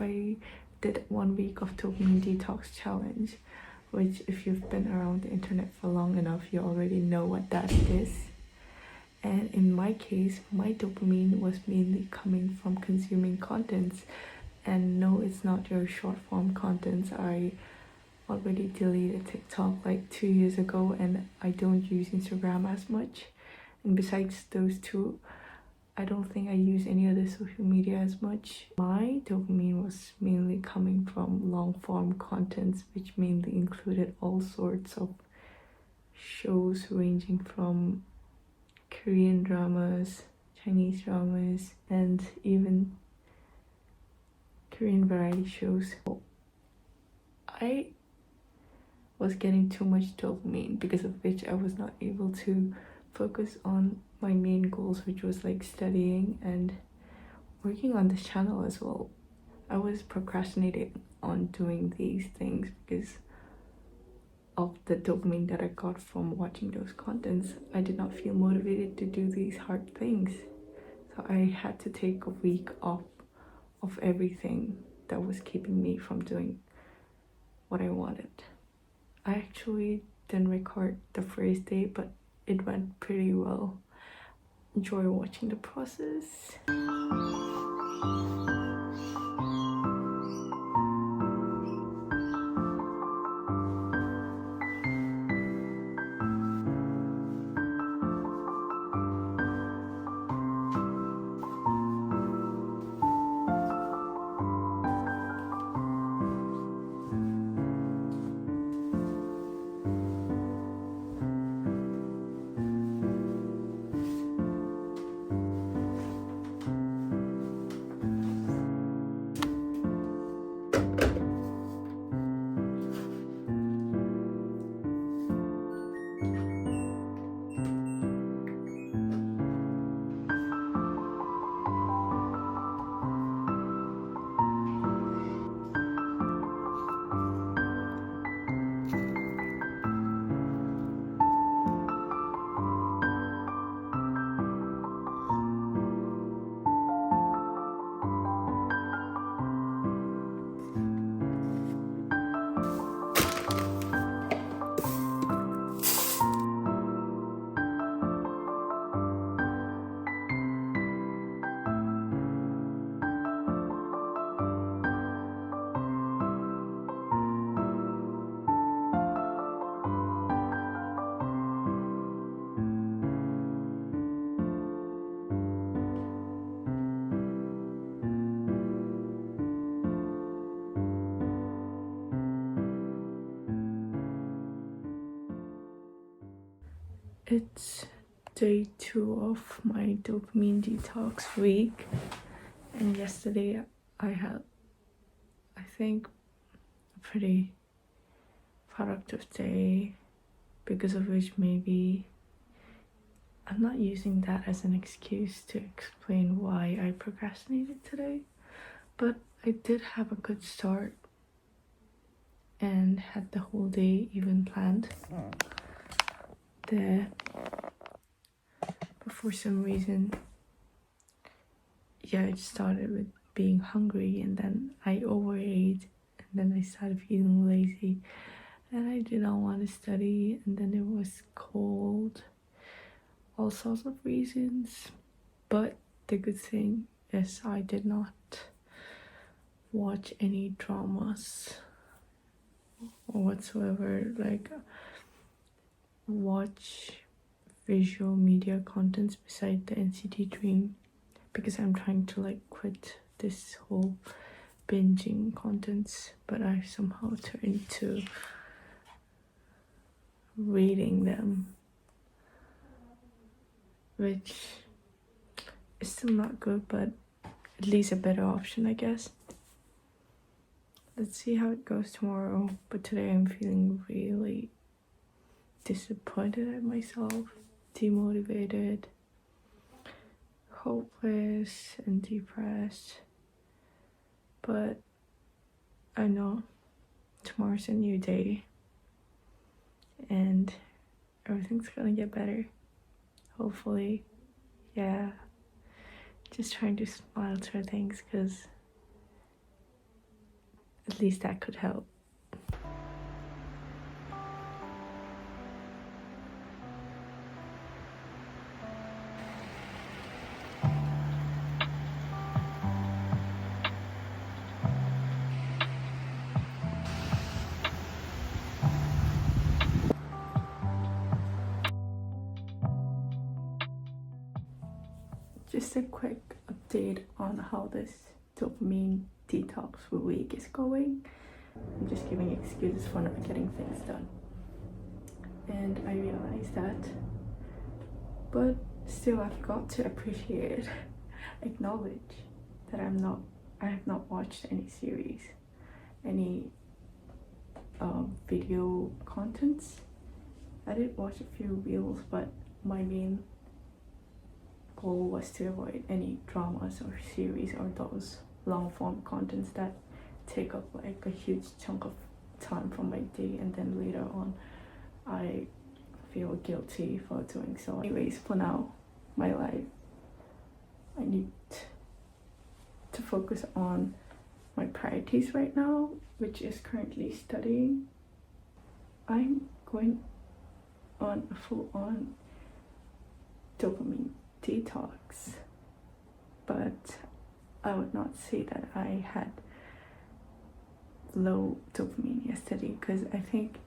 I did 1 week of dopamine detox challenge, which if you've been around the internet for long enough, you already know what that is. And in my case, my dopamine was mainly coming from consuming contents. And no, it's not your short form contents. I already deleted TikTok like 2 years ago, and I don't use Instagram as much. And besides those two, I don't think I use any other social media as much. My dopamine was mainly coming from long form contents, which mainly included all sorts of shows ranging from Korean dramas, Chinese dramas, and even Korean variety shows. I was getting too much dopamine, because of which I was not able to focus on my main goals, which was like studying and working on this channel as well. I was procrastinating on doing these things because of the dopamine that I got from watching those contents. I did not feel motivated to do these hard things. So I had to take a week off of everything that was keeping me from doing what I wanted. I actually didn't record the first day, but it went pretty well. Enjoy watching the process. It's day 2 of my dopamine detox week, and yesterday I had, I think, a pretty productive day, because of which maybe I'm not using that as an excuse to explain why I procrastinated today, but I did have a good start and had the whole day even planned there. But for some reason, it started with being hungry, and then I overate, and then I started feeling lazy, and I did not want to study, and then it was cold, all sorts of reasons. But the good thing is I did not watch any dramas or whatsoever, like watch visual media contents beside the NCT Dream, because I'm trying to like quit this whole binging contents, but I somehow turned to reading them, which is still not good, but at least a better option, I guess. Let's see how it goes tomorrow. But today I'm feeling really disappointed at myself, demotivated, hopeless, and depressed. But I know tomorrow's a new day, and everything's gonna get better, hopefully. Just trying to smile through things, because At least that could help. Just a quick update on how this dopamine detox week is going. I'm just giving excuses for not getting things done. And I realize that. But still, I've got to appreciate, acknowledge that I have not watched any series, any video contents. I did watch a few reels, but my main goal was to avoid any dramas or series or those long form contents that take up like a huge chunk of time from my day, and then later on I feel guilty for doing so. Anyways, for now, my life, I need to focus on my priorities right now, which is currently studying. I'm going on a full-on dopamine detox, but I would not say that I had low dopamine yesterday, because I think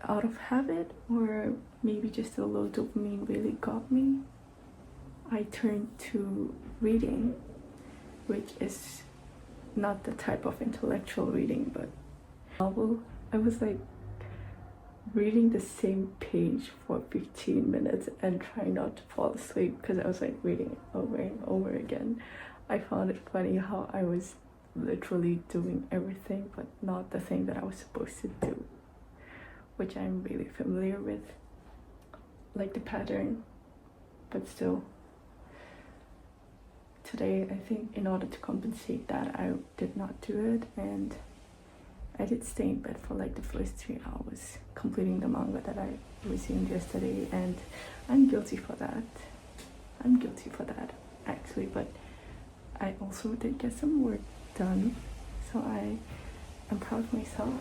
out of habit, or maybe just a low dopamine really got me, I turned to reading, which is not the type of intellectual reading, but novel. I was like reading the same page for 15 minutes and trying not to fall asleep because I was like reading it over and over again. I found it funny how I was literally doing everything but not the thing that I was supposed to do, which I'm really familiar with, like the pattern. But still, today I think in order to compensate that, I did not do it, and I did stay in bed for like the first 3 hours completing the manga that I resumed yesterday, and I'm guilty for that. I'm guilty for that actually, but I also did get some work done, so I am proud of myself.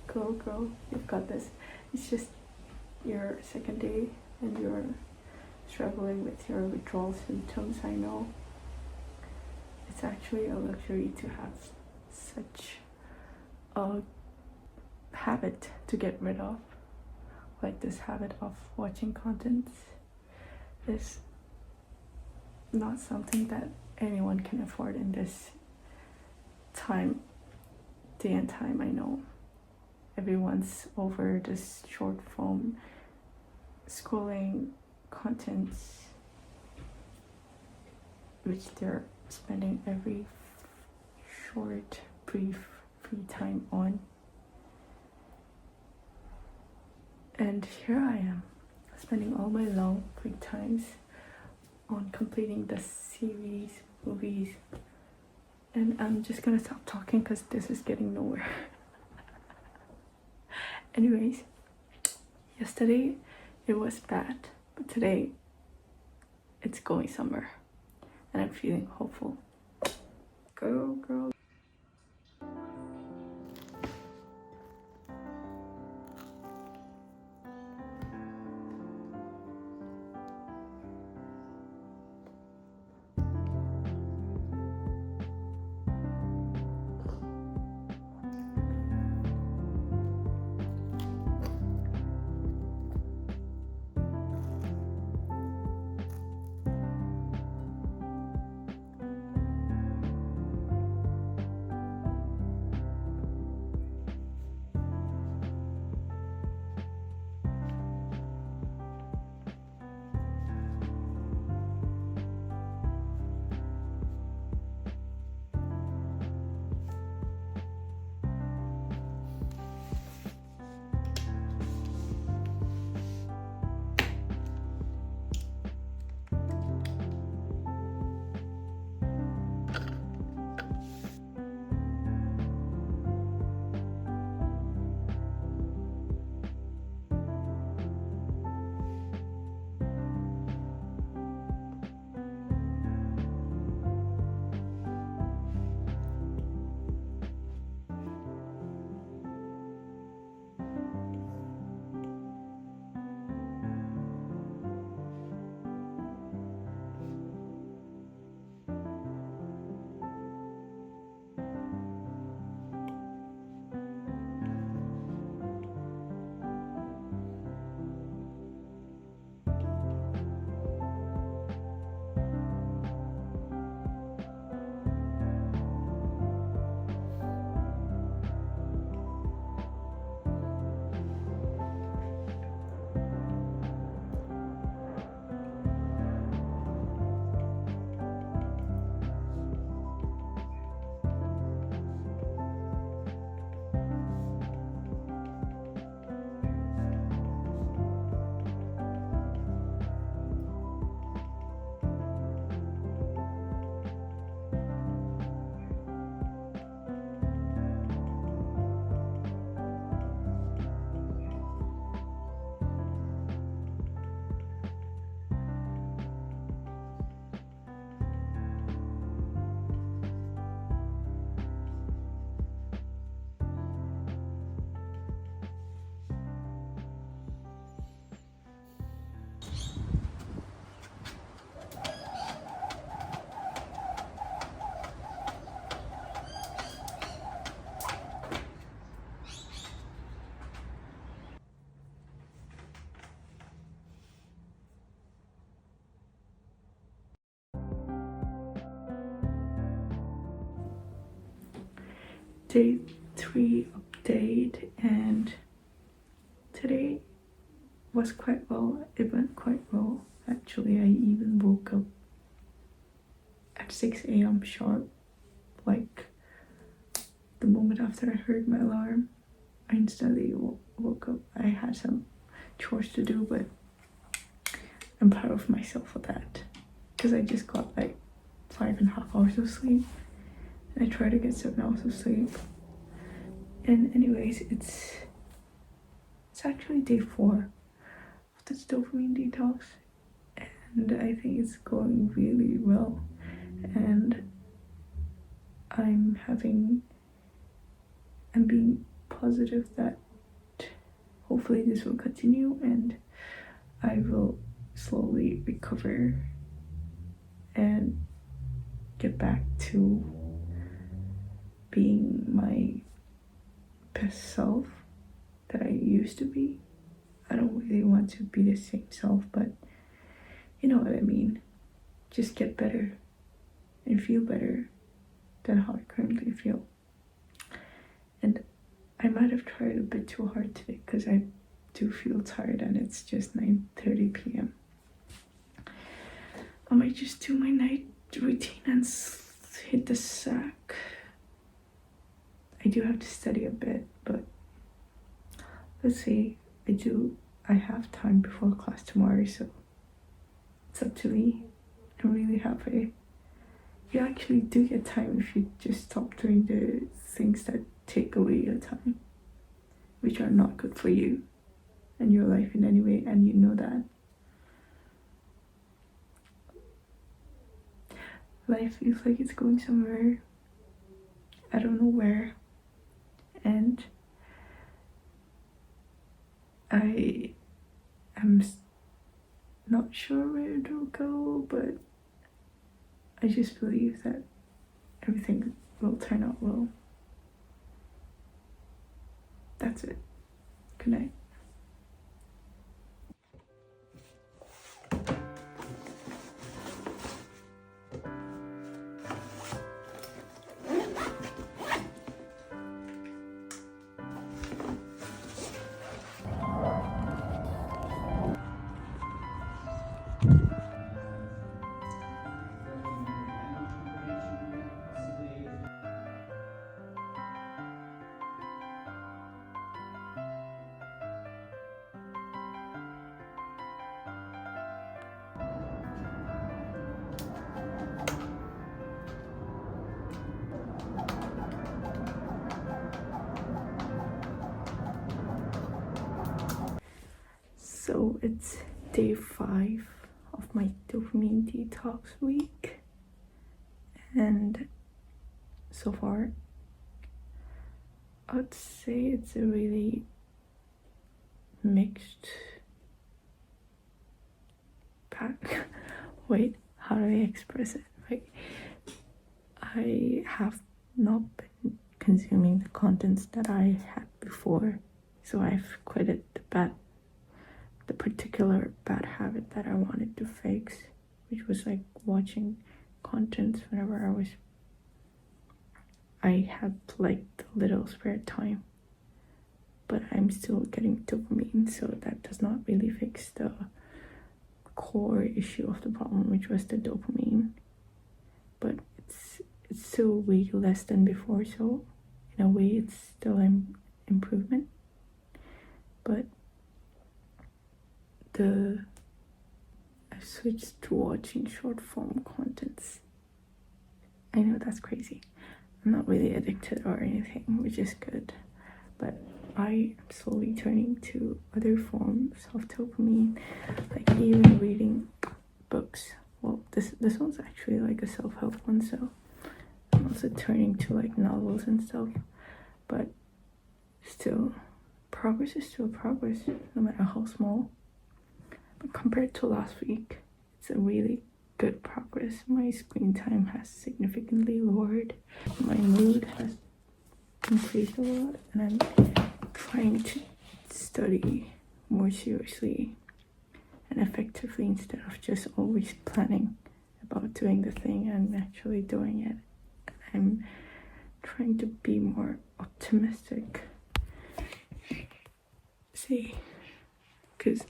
Girl, you've got this. It's just your second day and you're struggling with your withdrawal symptoms. I know it's actually a luxury to have such a habit to get rid of. Like this habit of watching contents is not something that anyone can afford in this day and time. I know everyone's over this short form scrolling contents, which they're spending every short brief free time on. And here I am spending all my long free times on completing the series, movies, and I'm just gonna stop talking because this is getting nowhere. Anyways, yesterday it was bad, but today it's going somewhere and I'm feeling hopeful. Girl. day 3 update, and today was quite well. It went quite well. Actually, I even woke up at 6 a.m. sharp. Like, the moment after I heard my alarm, I instantly woke up. I had some chores to do, but I'm proud of myself for that. Because I just got like 5.5 hours of sleep. And I try to get 7 hours of sleep. And anyways, it's actually day 4 of this dopamine detox. And I think it's going really well. And I'm being positive that hopefully this will continue and I will slowly recover and get back to being my best self that I used to be. I don't really want to be the same self, but you know what I mean. Just get better and feel better than how I currently feel. And I might have tried a bit too hard today because I do feel tired and it's just 9:30 p.m. I might just do my night routine and hit the sack. I do have to study a bit, but let's see. I have time before class tomorrow, so it's up to me. I'm really happy. You actually do get time if you just stop doing the things that take away your time, which are not good for you and your life in any way, and you know that. Life feels like it's going somewhere. I don't know where. And I am not sure where it will go, but I just believe that everything will turn out well. That's it. Good night. So it's day 5 of my dopamine detox week, and so far I would say it's a really mixed pack. Wait, how do I express it? Like, I have not been consuming the contents that I had before, so I've quitted the particular bad habit that I wanted to fix, which was like watching contents whenever I had like the little spare time. But I'm still getting dopamine, so that does not really fix the core issue of the problem, which was the dopamine. But it's still way less than before, so in a way it's still an improvement. But I've switched to watching short form contents. I know that's crazy. I'm not really addicted or anything, which is good. But I am slowly turning to other forms of dopamine, like even reading books. Well, this one's actually like a self-help one, so I'm also turning to like novels and stuff. But still, progress is still progress, no matter how small. But compared to last week, it's a really good progress. My screen time has significantly lowered. My mood has increased a lot, and I'm trying to study more seriously and effectively instead of just always planning about doing the thing and actually doing it. I'm trying to be more optimistic. See, because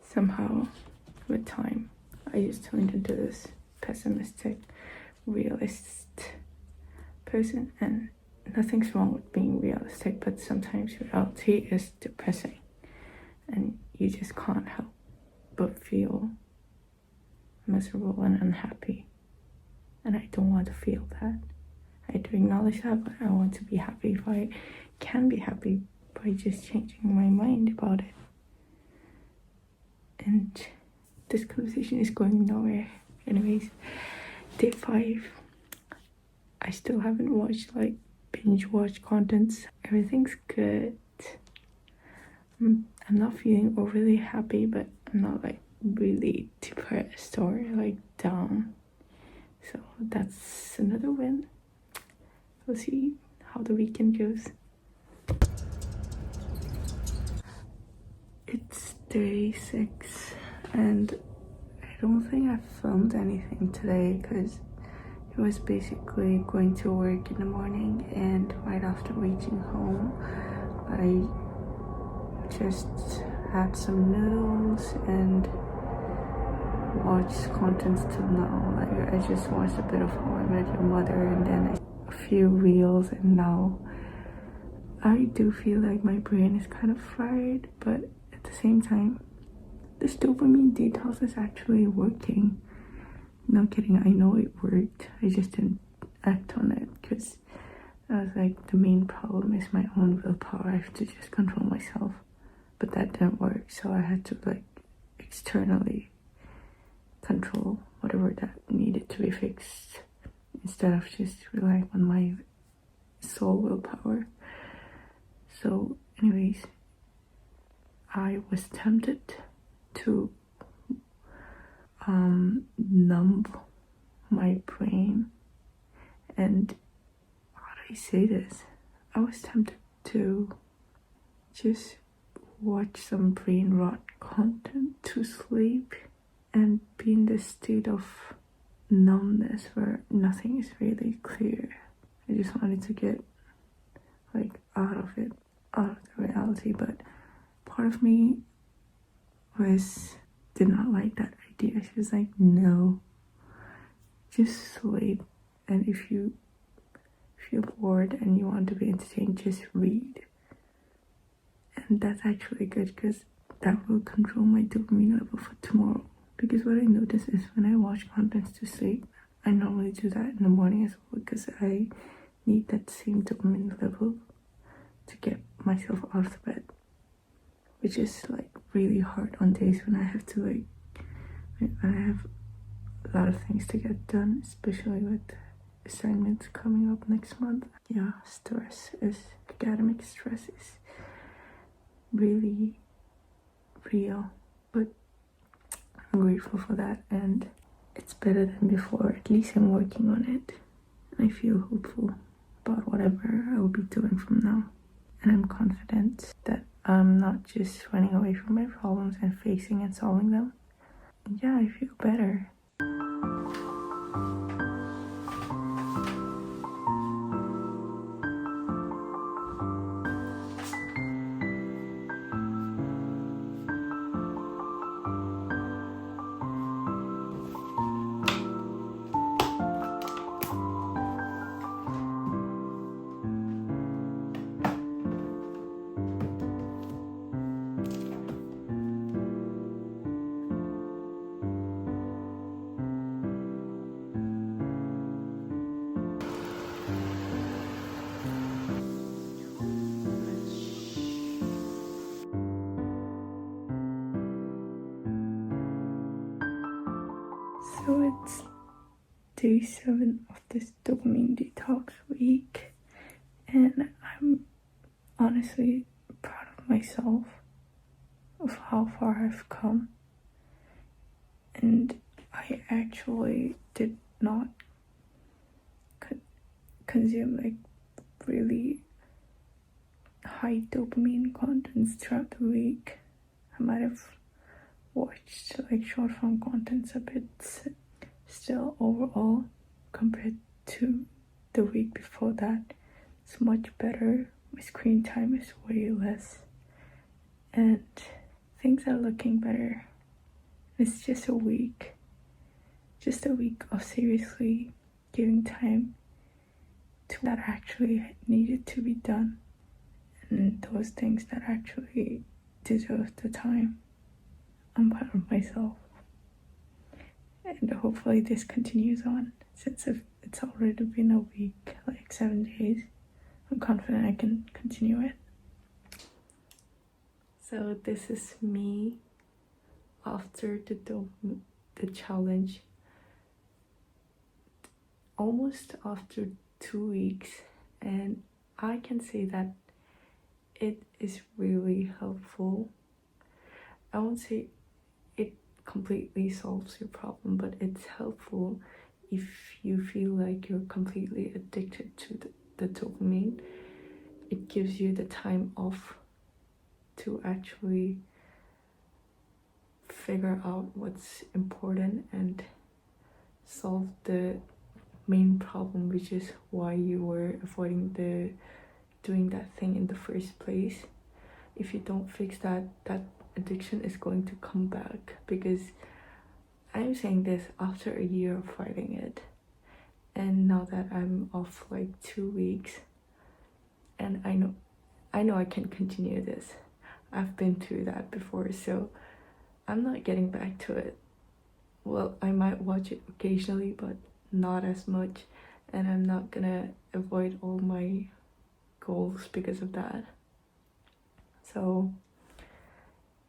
somehow with time I just turned into this pessimistic realist person, and nothing's wrong with being realistic, but sometimes reality is depressing and you just can't help but feel miserable and unhappy, and I don't want to feel that. I do acknowledge that, but I want to be happy if I can be happy by just changing my mind about it. And this conversation is going nowhere. Anyways, day 5. I still haven't watched, like, binge watch contents. Everything's good. I'm not feeling overly happy, but I'm not like really depressed or like down. So that's another win. We'll see how the weekend goes. It's day 6 and I don't think I filmed anything today because it was basically going to work in the morning, and right after reaching home I just had some noodles and watched contents till now. Like, I just watched a bit of How I Met Your Mother and then a few reels, and now I do feel like my brain is kind of fried, but at the same time this dopamine detox is actually working. Not kidding, I know it worked. I just didn't act on it because I was like, the main problem is my own willpower. I have to just control myself. But that didn't work, so I had to like externally control whatever that needed to be fixed instead of just relying on my soul willpower. So anyways, I was tempted to numb my brain, and how do I say this? I was tempted to just watch some brain rot content to sleep and be in this state of numbness where nothing is really clear. I just wanted to get like out of it, out of the reality, but part of me did not like that idea. She was like, no, just sleep, and if you feel bored and you want to be entertained, just read. And that's actually good because that will control my dopamine level for tomorrow. Because what I notice is when I watch contents to sleep, I normally do that in the morning as well because I need that same dopamine level to get myself out of bed, which is like really hard on days when I have to when I have a lot of things to get done, especially with assignments coming up next month. Yeah, academic stress is really real, but I'm grateful for that, and it's better than before. At least I'm working on it, and I feel hopeful about whatever I will be doing from now, and I'm confident that I'm not just running away from my problems and facing and solving them. And yeah, I feel better. So it's day 7 of this dopamine detox week, and I'm honestly proud of myself of how far I've come. And I actually did not consume like really high dopamine contents throughout the week. I might have watched like short form contents a bit. Still, overall, compared to the week before that, it's much better. My screen time is way less, and things are looking better. It's just a week of seriously giving time to that actually needed to be done, and those things that actually deserve the time. I'm proud of myself, and hopefully this continues on. Since it's already been a week, like 7 days, I'm confident I can continue it. So this is me after the challenge, almost after 2 weeks, and I can say that it is really helpful. I won't say it completely solves your problem, but it's helpful if you feel like you're completely addicted to the dopamine. It gives you the time off to actually figure out what's important and solve the main problem, which is why you were avoiding doing that thing in the first place. If you don't fix that addiction is going to come back, because I'm saying this after a year of fighting it, and now that I'm off like 2 weeks, and I know I can continue this. I've been through that before, so I'm not getting back to it. Well, I might watch it occasionally, but not as much, and I'm not gonna avoid all my goals because of that. So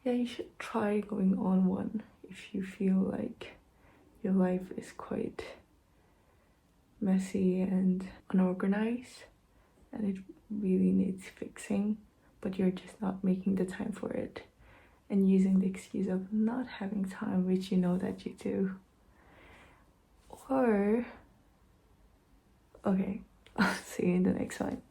yeah, you should try going on one if you feel like your life is quite messy and unorganized and it really needs fixing, but you're just not making the time for it and using the excuse of not having time, which you know that you do. Or okay, I'll see you in the next one.